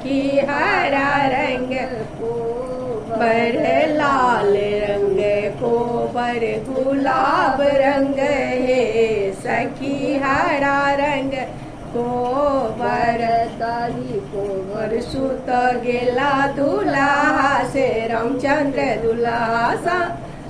सखी हरा रंग कोबर लाल रंग कोबर गुलाब रंग हे सखी हरा रंग कोबर दाई कोबर सुत गेला दुल्हा से रामचंद्र दुल्हा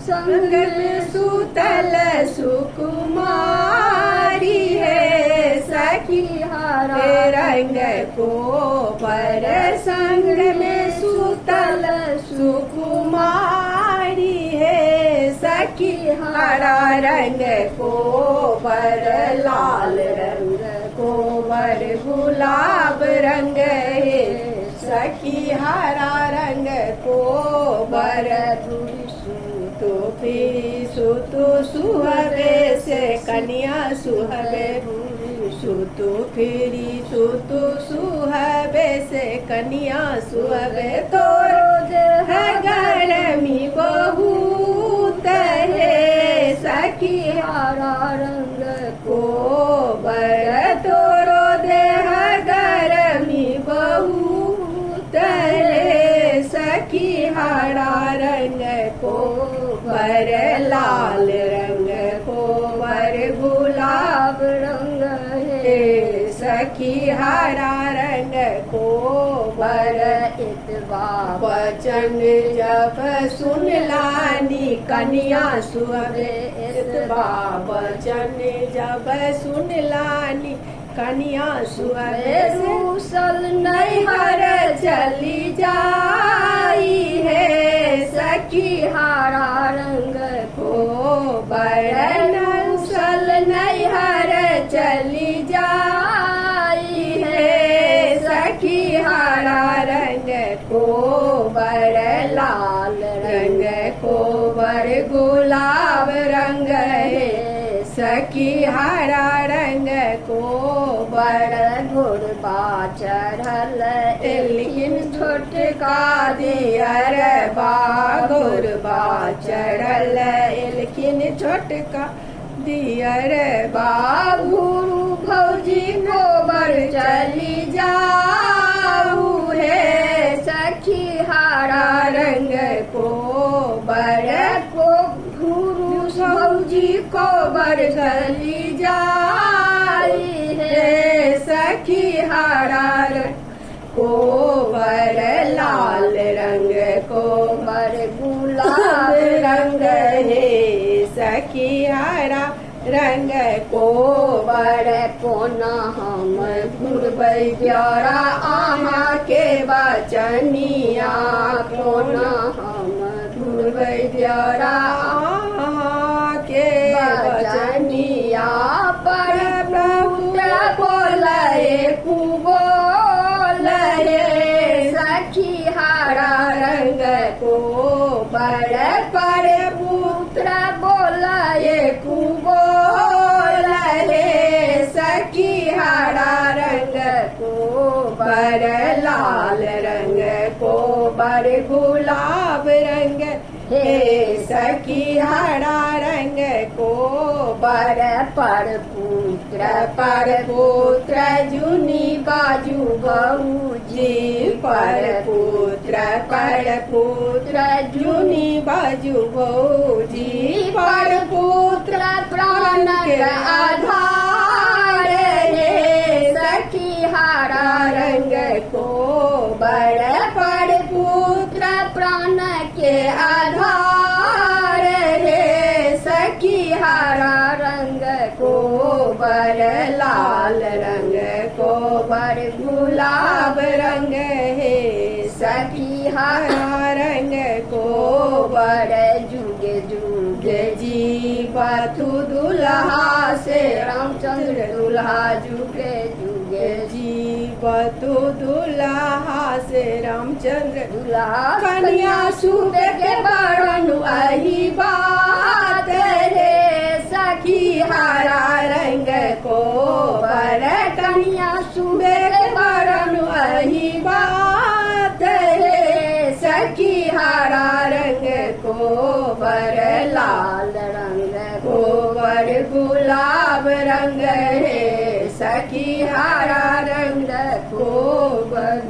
संग में सुतल सुकुमारी है सखी हरा रंग कोबर संग में सुतल सुकुमारी है सखी हरा रंग कोबर लाल रंग कोबर गुलाब रंग है सखी हरा रंग कोबर तो फिर सुतु सुहबे से कन्या सुहबे सुतु फिरी सुतु सुहबे से कन्या सुहबे तो है गर्मी बहुत है सखी हरा रंग कोबर तोरो देह गर्मी बहुत है सखी हरा रंग कोबर लाल रंग कोबर गुलाब रंग है सखी हरा रंग कोबर इतवा वचन जब सुन लानी कन्या सुहबे इतवा वचन जब सुन लानी कन्या सुहबे रूसल नैहर चली जाई है सखी हरा रंग कोबर नौसल नैहर चली जाई है सखी हरा रंग कोबर लाल रंग कोबर गुलाब रंग है सखी हरा रंग कोबर घोड़बा चढ़ल लेकिन छोटका दियर बागुरबा चढ़ल लेकिन छोटका दियर बाबुरु भौजी गोबर चली जाऊ है सखी हरा रंग कोबर को घुरु भौजी कोबर चली जाई है सखी हरा रंग कोबर लाल रंग कोबर गुलाब रंग है सखी हरा रंग कोबर कोना हम घुरबै प्यारा आमा के बचनिया कोना हम घुरबै प्यारा आमा के बचनिया पर प्रभु बोले बोले सखी हरा रंग कोबर पर पुत्र बोले बोले सखी हरा रंग कोबर लाल रंग कोबर गुलाब रंग हे सखी हरा रंग कोबर पर पुत्र जुनी बाजू बहूजी पर पुत्र जुनी बाजू बहूजी पर पुत्र प्राण के आधार है सखी हरा रंग कोबर पर पुत्र प्राण के आधार है सखी हरा रंग कोबर लाल रंग कोबर गुलाब रंग है सखी हरा रंग कोबर जुगे जुगे जीवा तू दुल्हा से रामचंद्र दुल्हा जुगे जुगे जीवा तू दुल्हा से रामचंद्र दुल्हा कन्या सुबह के बरन वही बात है सखी हरा रंग कोबर कन्या सुबह के बरन वही बात है सखी हरा रंग कोबर लाल रंग कोबर गुलाब रंग है सखी हरा रंग कोबर